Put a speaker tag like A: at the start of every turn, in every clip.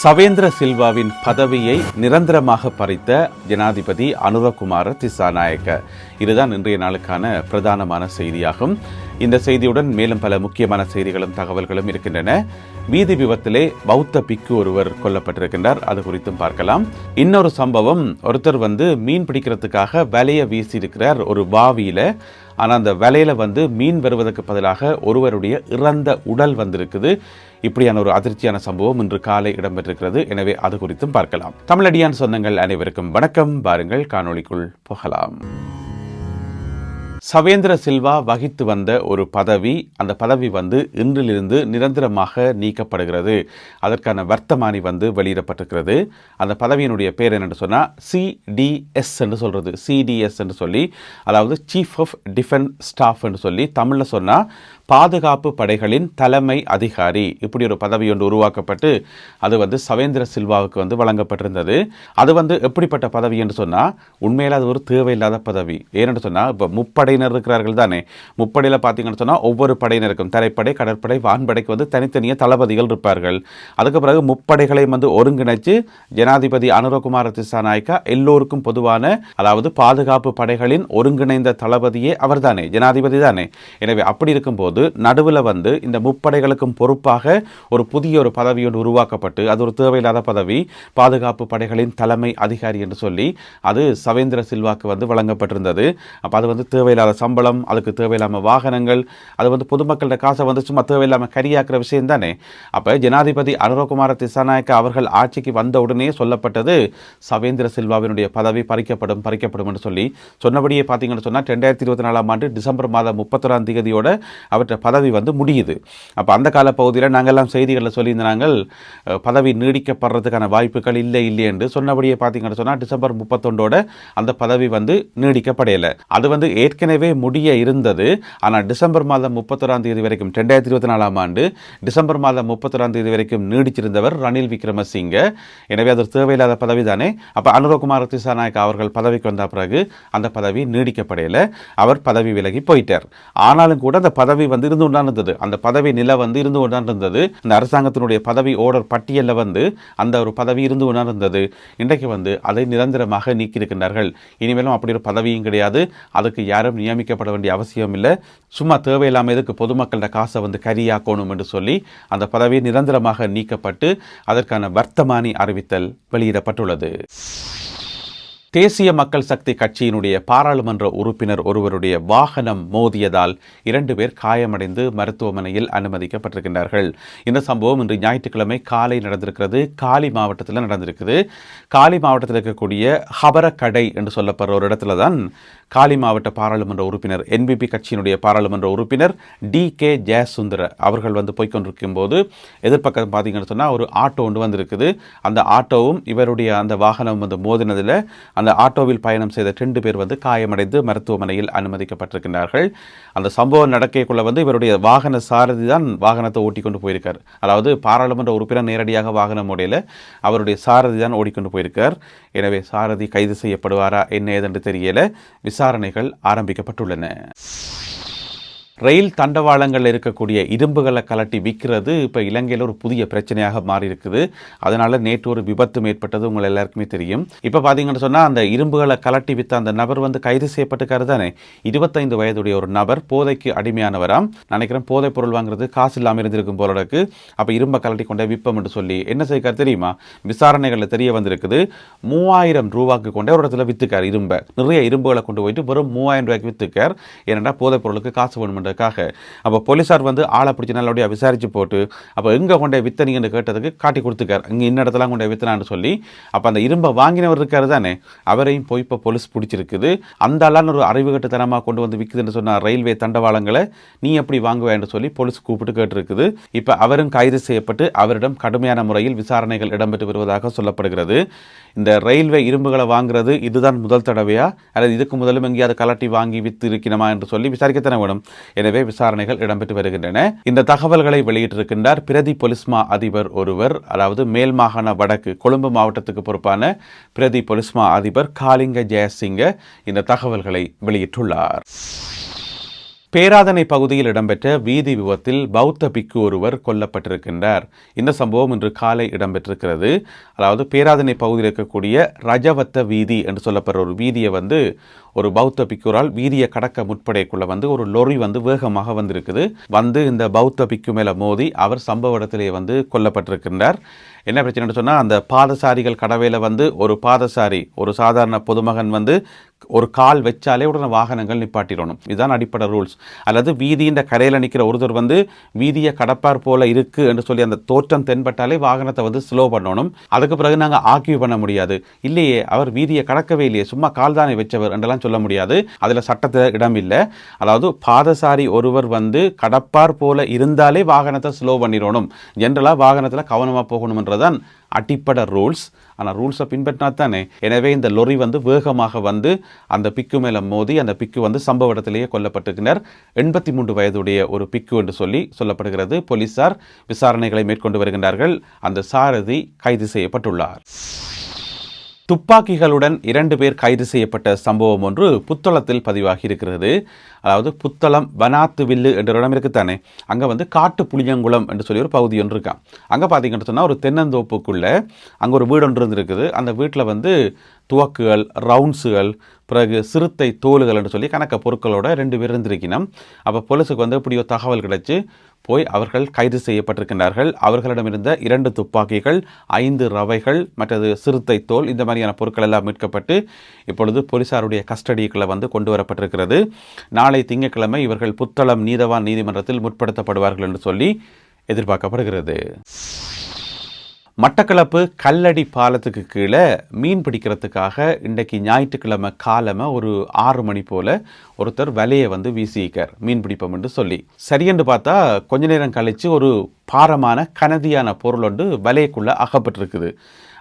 A: சவேந்திர சில்வாவின் பதவியை நிரந்தரமாக பறித்த ஜனாதிபதி அனுரகுமார திசாநாயக்க. இதுதான் இன்றைய நாளுக்கான பிரதானமான செய்தியாகும். இந்த செய்தியுடன் மேலும் பல முக்கியமான செய்திகளும் தகவல்களும் இருக்கின்றன. வீதி விபத்திலே பௌத்த பிக்கு ஒருவர் கொல்லப்பட்டிருக்கின்றார். அது குறித்தும் பார்க்கலாம். இன்னொரு சம்பவம், ஒருத்தர் மீன் பிடிக்கிறதுக்காக வலையை வீசி இருக்கிறார் ஒரு பாவியில. ஆனால் அந்த வலையில மீன் வருவதற்கு பதிலாக ஒருவருடைய இறந்த உடல் வந்திருக்குது. இப்படியான ஒரு அதிர்ச்சியான சம்பவம் இன்று காலை இடம்பெற்றிருக்கிறது. எனவே அது குறித்தும் பார்க்கலாம். தமிழடியான் சொந்தங்கள் அனைவருக்கும் வணக்கம். பாருங்கள் காணொளிக்குள் போகலாம். சவேந்திர சில்வா வகித்து வந்த ஒரு பதவி, அந்த பதவி இன்றிலிருந்து நிரந்தரமாக நீக்கப்படுகிறது. அதற்கான வர்த்தமானி வெளியிடப்பட்டிருக்கிறது. அந்த பதவியினுடைய பேர் என்னென்னு சொன்னால் CDS என்று சொல்கிறது. CDS என்று சொல்லி, அதாவது சீஃப் ஆஃப் டிஃபென்ஸ் ஸ்டாஃப் என்று சொல்லி, தமிழில் சொன்னால் பாதுகாப்பு படைகளின் தலைமை அதிகாரி. இப்படி ஒரு பதவி ஒன்று உருவாக்கப்பட்டு அது சவேந்திர சில்வாவுக்கு வழங்கப்பட்டிருந்தது. அது எப்படிப்பட்ட பதவி என்று சொன்னால், உண்மையில் அது ஒரு தேவையில்லாத பதவி. ஏனென்று சொன்னால், இப்போ முப்படையினர் இருக்கிறார்கள் தானே. முப்படையில் பார்த்தீங்கன்னு சொன்னால் ஒவ்வொரு படையினருக்கும் தரைப்படை, கடற்படை, வான்படைக்கு தனித்தனியாக தளபதிகள் இருப்பார்கள். அதுக்கு பிறகு முப்படைகளையும் ஒருங்கிணைச்சு ஜனாதிபதி அனுரகுமார திசாநாயக்கா எல்லோருக்கும் பொதுவான, அதாவது பாதுகாப்பு படைகளின் ஒருங்கிணைந்த தளபதியே அவர் தானே, ஜனாதிபதி தானே. எனவே அப்படி இருக்கும்போது நடுவில் இந்த முப்படைகளுக்கும் பொறுப்பாக ஒரு புதிய ஒரு பதவி ஒன்று உருவாக்கப்பட்டு, அது ஒரு தேவையில்லாத பதவி, பாதுகாப்பு படைகளின் தலைமை அதிகாரி என்று சொல்லி அது சவேந்திர சில்வாக்கு வழங்கப்பட்டிருந்தது. அப்போ அது தேவையில்லாத சம்பளம், அதுக்கு தேவையில்லாம வாகனங்கள், அது பொதுமக்களோட காசை சும்மா தேவையில்லாம கரியாக்குற விஷயம் தானே. அப்போ ஜனாதிபதி அனுரகுமார திசாநாயக்க அவர்கள் ஆட்சிக்கு வந்த உடனே சொல்லப்பட்டது சவேந்திர சில்வாவினுடைய பதவி பறிக்கப்படும் என்று சொல்லி சொன்னபடியே பார்த்தீங்கன்னு சொன்னால் 2024 ஆண்டு டிசம்பர் மாதம் 31ஆம் தேதியோட அவற்றை பதவி முடியுது. அப்போ அந்த கால பகுதியில் நாங்கள்லாம் செய்திகளில் சொல்லியிருந்தாங்க, பதவி நீடிக்கப்படுறதுக்கான வாய்ப்புகள் இல்லை என்று சொன்னபடியே பார்த்தீங்கன்னு சொன்னால் டிசம்பர் 31ஓட அந்த பதவி நீடிக்கப்படையலை. அது ஏற்கனவே முடிய இருந்தது. ஆனால் டிசம்பர் மாதம் 31ஆம் தேதி வரைக்கும் 2024ஆம் ஆண்டு டிசம்பர் மாதம் 31ஆம் தேதி வரைக்கும் நீடிச்சிருந்தவர் ரணில் விக்ரமசிங்க. எனவே அது தேவையில்லாத பதவி தானே. அப்போ அனுரகுமார திசாநாயக்க அவர்கள் பதவிக்கு வந்த பிறகு அந்த பதவி நீடிக்கப்படையலை. அவர் பதவி விலகி போயிட்டார். ஆனாலும் கூட அந்த பதவி இருந்து கொண்டான் இருந்தது. அந்த பதவி நிலை இருந்து கொண்டான் இருந்தது. அந்த அரசாங்கத்தினுடைய பதவி ஓர்டர் பட்டியலில் அந்த ஒரு பதவி இருந்து கொண்டான் இருந்தது. இன்றைக்கு அதை நிரந்தரமாக நீக்கியிருக்கின்றார்கள். இனிமேலும் அப்படி ஒரு பதவியும் கிடையாது. அதுக்கு யாரும் நியமிக்கப்பட வேண்டிய அவசியம் இல்லை. சும்மா தேவையில்லாமல் இதுக்கு பொதுமக்களோட காசை கரியாக்கணும் என்று சொல்லி அந்த பதவி நிரந்தரமாக நீக்கப்பட்டு அதற்கான வர்த்தமானி அறிவித்தல் வெளியிடப்பட்டுள்ளது. தேசிய மக்கள் சக்தி கட்சியினுடைய பாராளுமன்ற உறுப்பினர் ஒருவருடைய வாகனம் மோதியதால் 2 பேர் காயமடைந்து மருத்துவமனையில் அனுமதிக்கப்பட்டிருக்கின்றார்கள். இந்த சம்பவம் இன்று ஞாயிற்றுக்கிழமை காலை நடந்திருக்கிறது. காலி மாவட்டத்தில் நடந்திருக்குது. காலி மாவட்டத்தில் இருக்கக்கூடிய ஹபரக்கடை என்று சொல்லப்படுற ஒரு இடத்துல தான் காலி மாவட்ட பாராளுமன்ற உறுப்பினர், NPP கட்சியினுடைய பாராளுமன்ற உறுப்பினர் DK ஜெயசுந்தர அவர்கள் போய்கொண்டிருக்கும் போது எதிர்பக்கம் பார்த்தீங்கன்னு சொன்னால் ஒரு ஆட்டோ ஒன்று வந்திருக்குது. அந்த ஆட்டோவும் இவருடைய அந்த வாகனம் மோதினதில் அந்த ஆட்டோவில் பயணம் செய்த 2 பேர் காயமடைந்து மருத்துவமனையில் அனுமதிக்கப்பட்டிருக்கிறார்கள். அந்த சம்பவம் நடக்கக்குள்ள இவருடைய வாகன சாரதி தான் வாகனத்தை ஓட்டிக்கொண்டு போயிருக்கார். அதாவது பாராளுமன்ற உறுப்பினர் நேரடியாக வாகனம் ஓடையில் அவருடைய சாரதி தான் ஓடிக்கொண்டு போயிருக்கார். எனவே சாரதி கைது செய்யப்படுவாரா என்ன ஏதென்று தெரியல. விசாரணைகள் ஆரம்பிக்கப்பட்டுள்ளன. ரயில் தண்டவாளங்களில் இருக்கக்கூடிய இரும்புகளை கலட்டி விற்கிறது இப்போ இலங்கையில் ஒரு புதிய பிரச்சனையாக மாறி இருக்குது. அதனால் நேற்று ஒரு விபத்து ஏற்பட்டது உங்கள் எல்லாருக்குமே தெரியும். இப்போ பார்த்தீங்கன்னு சொன்னால் அந்த இரும்புகளை கலட்டி விற்ற அந்த நபர் கைது செய்யப்பட்டுக்காரு தானே. 25 வயதுடைய ஒரு நபர் போதைக்கு அடிமையானவராம். நினைக்கிறேன் போதைப் பொருள் வாங்குறது காசு இல்லாமல் இருந்திருக்கும் போலக்கு. அப்போ இரும்பை கலட்டி கொண்டே விற்பம் என்று சொல்லி என்ன செய்யக்கார் தெரியுமா? விசாரணைகளில் தெரிய வந்திருக்குது. 3000 ரூபாய்க்கு கொண்டே ஒரு இடத்துல வித்துக்கார். இரும்பை நிறைய இரும்புகளை கொண்டு போயிட்டு வெறும் 3000 ரூபாய்க்கு வித்துக்கார். ஏன்னா போதைப் பொருளுக்கு காசு வேணும். அப்போ போலீசார் ஆளை பிடிச்சி நல்லபடியாக விசாரிச்சு போட்டு அப்போ எங்கே கொண்டே வித்தனீங்கன்னு கேட்டதுக்கு காட்டி கொடுத்துக்கார். இங்கே இன்ன இடத்துல கொண்டே வித்தனான்னு சொல்லி அப்போ அந்த இரும்பை வாங்கினவர் இருக்காரு தானே, அவரையும் போய் இப்போ போலீஸ் பிடிச்சிருக்குது. அந்த ஆளான ஒரு அறிவுகட்டுத்தனமாக கொண்டு விற்குதுன்னு சொன்ன ரயில்வே தண்டவாளங்களை நீ எப்படி வாங்குவேன்னு சொல்லி போலீஸ் கூப்பிட்டு கேட்டிருக்குது. இப்போ அவரும் கைது செய்யப்பட்டு அவரிடம் கடுமையான முறையில் விசாரணைகள் இடம்பெற்று வருவதாக சொல்லப்படுகிறது. இந்த ரயில்வே இரும்புகளை வாங்குறது இதுதான் முதல் தடவையா அல்லது இதுக்கு முதலும் எங்கேயாவது கலட்டி வாங்கி வித்து இருக்கணுமா என்று சொல்லி விசாரிக்கத்தானே வேணும். எனவே விசாரணைகள் இடம்பெற்று வருகின்றன. இந்த தகவல்களை வெளியிட்டிருக்கின்றார் பிரதி பொலிஸ்மா அதிபர் ஒருவர், அதாவது மேல் மாகாண வடக்கு கொழும்பு மாவட்டத்துக்கு பொறுப்பான பிரதி பொலிஸ்மா அதிபர் காலிங்க ஜெயசிங்க இந்த தகவல்களை வெளியிட்டுள்ளார். பேராதனை பகுதியில் இடம்பெற்ற வீதி விபத்தில் பௌத்த பிக்கு ஒருவர் கொல்லப்பட்டிருக்கின்றார். இந்த சம்பவம் இன்று காலை இடம்பெற்றிருக்கிறது. அதாவது பேராதனை பகுதியில் இருக்கக்கூடிய ரஜவத்த வீதி என்று சொல்லப்படுற ஒரு வீதியை ஒரு பௌத்த பிக்குரால் வீதியை கடக்க முற்படைக்குள்ள ஒரு லொரி வேகமாக வந்திருக்குது. இந்த பௌத்த பிக்கு மேல மோதி அவர் சம்பவ இடத்திலே கொல்லப்பட்டிருக்கின்றார். என்ன பிரச்சனைன்னு சொன்னால், அந்த பாதசாரிகள் கடவையில் ஒரு பாதசாரி, ஒரு சாதாரண பொதுமகன் ஒரு கால் வச்சாலே உடனே வாகனங்கள் நிப்பாட்டிடணும். இதுதான் அடிப்படை ரூல்ஸ். அல்லது வீதியின் கரையில் நிற்கிற ஒருத்தர் வீதியை கடப்பார் போல இருக்கு என்று சொல்லி அந்த தோற்றம் தென்பட்டாலே வாகனத்தை ஸ்லோ பண்ணணும். அதுக்கு பிறகு நாங்கள் ஆக்கியூ பண்ண முடியாது. இல்லையே, அவர் வீதியை கடக்கவே இல்லையே, சும்மா கால் தானே வச்சவர் என்றெல்லாம் சொல்ல முடியாது. அதில் சட்டத்தில் இடம் இல்லை. அதாவது பாதசாரி ஒருவர் கடப்பார் போல இருந்தாலே வாகனத்தை ஸ்லோ பண்ணிடணும். ஜென்ரலாக வாகனத்தில் கவனமாக போகணும்ன்றதான் அடிப்படை ரூல்ஸ். ஆனால் ரூல்ஸை பின்பற்றினா தானே. எனவே இந்த லொரி வேகமாக அந்த பிக்கு மேலே மோதி அந்த பிக்கு சம்பவ இடத்திலேயே கொல்லப்பட்டிருக்கிறார். 83 வயதுடைய ஒரு பிக்கு என்று சொல்லப்படுகிறது. போலீசார் விசாரணைகளை மேற்கொண்டு வருகின்றார்கள். அந்த சாரதி கைது செய்யப்பட்டுள்ளார். துப்பாக்கிகளுடன் 2 பேர் கைது செய்யப்பட்ட சம்பவம் ஒன்று புத்தளத்தில் பதிவாகி இருக்கிறது. அதாவது புத்தளம் வனாத்து வில்லு என்ற இடம் இருக்குத்தானே, அங்கே காட்டு புளியங்குளம் என்று சொல்லி ஒரு பகுதி ஒன்று இருக்கான். அங்கே பார்த்தீங்கன்னு சொன்னால் ஒரு தென்னந்தோப்புக்குள்ளே அங்கே ஒரு வீடு ஒன்று இருந்திருக்குது. அந்த வீட்டில் துவக்குகள், ரவுண்ட்ஸுகள், பிறகு சிறுத்தை தோலுகள் என்று சொல்லி கணக்க பொருட்களோட 2 பேர் இருந்திருக்கணும். அப்போ போலீஸுக்கு இப்படி ஒரு தகவல் கிடைச்சி போய் அவர்கள் கைது செய்யப்பட்டிருக்கின்றார்கள். அவர்களிடமிருந்த 2 துப்பாக்கிகள், 5 ரவைகள், மற்றது சிறுத்தை தோல், இந்த மாதிரியான பொருட்கள் எல்லாம் மீட்கப்பட்டு இப்பொழுது போலீசாருடைய கஸ்டடிக்குள்ள கொண்டு வரப்பட்டிருக்கிறது. நாளை திங்கட்கிழமை இவர்கள் புத்தளம் நீதவான் நீதிமன்றத்தில் முற்படுத்தப்படுவார்கள் என்று சொல்லி எதிர்பார்க்கப்படுகிறது. மட்டக்களப்பு கல்லடி பாலத்துக்கு கீழே மீன் பிடிக்கிறதுக்காக இன்றைக்கு ஞாயிற்றுக்கிழமை காலமை ஒரு 6 மணி போல் ஒருத்தர் வலையை வீசியிருக்கார், மீன் பிடிப்போம் என்று சொல்லி. சரியென்று பார்த்தா கொஞ்ச நேரம் கழித்து ஒரு பாரமான கனதியான பொருள் ஒன்று வலைக்குள்ளே அகப்பட்டிருக்குது.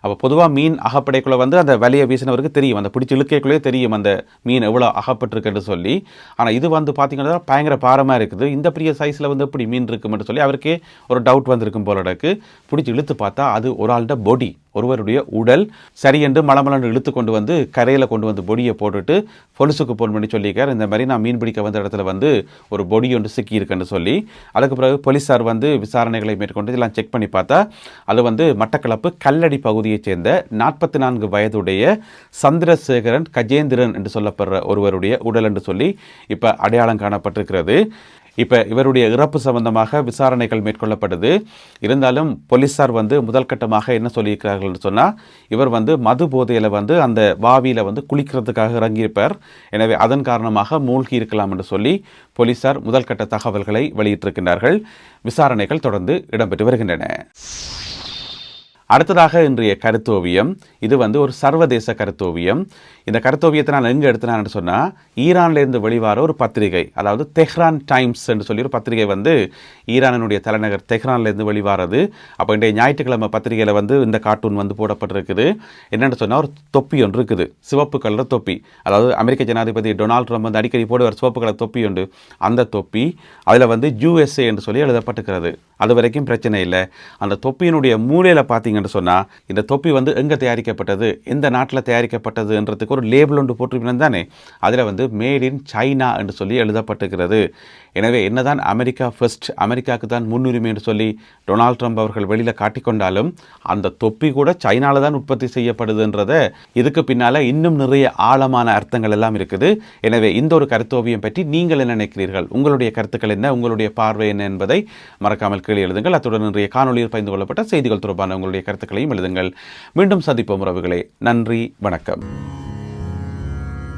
A: அப்போ பொதுவாக மீன் அகப்படைக்குள்ளே அந்த வலையை வீசினவருக்கு தெரியும், அந்த பிடிச்சி இழுக்கைக்குள்ளே தெரியும் அந்த மீன் எவ்வளோ அகப்பட்டிருக்குன்னு சொல்லி. ஆனால் இது பார்த்தீங்கன்னா பயங்கர பாரமாக இருக்குது. இந்த பெரிய சைஸில் எப்படி மீன் இருக்குமென்று சொல்லி அவருக்கே ஒரு டவுட் வந்திருக்கும் போல இருக்கு. பிடிச்சி இழுத்து பார்த்தா அது ஒரு ஆள்கிட்ட பொடி, ஒருவருடைய உடல். சரி என்று மலமலன்னு இழுத்து கொண்டு கரையில் கொண்டு பொடியை போட்டுட்டு பொலிசுக்கு போன் பண்ணி சொல்லியிருக்கார், இந்த மாதிரி நான் மீன் பிடிக்க வந்த இடத்துல ஒரு பொடி ஒன்று சிக்கியிருக்குன்னு சொல்லி. அதுக்கு பிறகு போலீஸார் விசாரணைகளை மேற்கொண்டு இதெல்லாம் செக் பண்ணி பார்த்தா அது மட்டக்களப்பு கல்லடி பகுதியைச் சேர்ந்த 44 வயதுடைய சந்திரசேகரன் கஜேந்திரன் என்று சொல்லப்படுற ஒருவருடைய உடல் என்று சொல்லி இப்போ அடையாளம் காணப்பட்டிருக்கிறது. இப்போ இவருடைய இறப்பு சம்பந்தமாக விசாரணைகள் மேற்கொள்ளப்படுது. இருந்தாலும் போலீஸார் முதல் கட்டமாக என்ன சொல்லியிருக்கிறார்கள் சொன்னால், இவர் மது போதையில் அந்த வாவியில் குளிக்கிறதுக்காக இறங்கியிருப்பார். எனவே அதன் காரணமாக மூழ்கி இருக்கலாம் என்று சொல்லி போலீஸார் முதல் கட்ட தகவல்களை வெளியிட்டிருக்கின்றார்கள். விசாரணைகள் தொடர்ந்து இடம்பெற்று வருகின்றன. அடுத்ததாக இன்றைய கருத்தோவியம். இது ஒரு சர்வதேச கருத்தோவியம். இந்த கருத்தோவியத்தை நான் எங்கே எடுத்தினான்னு சொன்னால், ஈரான்லேருந்து வெளிவார ஒரு பத்திரிகை, அதாவது தெஹ்ரான் டைம்ஸ் என்று சொல்லி ஒரு பத்திரிகை ஈரானினுடைய தலைநகர் தெஹ்ரான்லேருந்து வெளிவாரது. அப்போ இன்றைய ஞாயிற்றுக்கிழமை பத்திரிகையில் இந்த கார்ட்டூன் போடப்பட்டிருக்குது. என்னென்னு சொன்னால், ஒரு தொப்பி ஒன்று இருக்குது, சிவப்பு கலர் தொப்பி. அதாவது அமெரிக்க ஜனாதிபதி டொனால்ட் ட்ரம்ப் அடிக்கடி போடுவார் சிவப்பு கலர் தொப்பி உண்டு. அந்த தொப்பி அதில் USA என்று சொல்லி எழுதப்பட்டிருக்கிறது. அது வரைக்கும் பிரச்சனை இல்லை. அந்த தொப்பியினுடைய மூலையில் பார்த்தீங்கன்னு சொன்னால், இந்த தொப்பி எங்கே தயாரிக்கப்பட்டது, எந்த நாட்டில் தயாரிக்கப்பட்டதுன்றதுக்கு ஒரு லேபிள் ஒன்று போட்டிருக்கணும் தானே. அதில் மேட் இன் சைனா என்று சொல்லி எழுதப்பட்டிருக்கிறது. எனவே என்னதான் அமெரிக்கா ஃபர்ஸ்ட், அமெரிக்காவுக்கு தான் முன்னுரிமை என்று சொல்லி டொனால்ட் ட்ரம்ப் அவர்கள் வெளியில் காட்டிக்கொண்டாலும் அந்த தொப்பி கூட சைனாவில் தான் உற்பத்தி செய்யப்படுதுன்றதை இதுக்கு பின்னால் இன்னும் நிறைய ஆழமான அர்த்தங்கள் எல்லாம் இருக்குது. எனவே இந்த ஒரு கருத்தோவியம் பற்றி நீங்கள் என்ன நினைக்கிறீர்கள், உங்களுடைய கருத்துக்கள் என்ன, உங்களுடைய பார்வை என்ன என்பதை மறக்காமல் கீழே எழுதுங்கள். அத்துடன் இன்றைய காணொலியில் பகிர்ந்து கொள்ளப்பட்ட செய்திகள் தொடர்பான உங்களுடைய கருத்துக்களையும் எழுதுங்கள். மீண்டும் சந்திப்போம் உறவுகளே. நன்றி, வணக்கம்.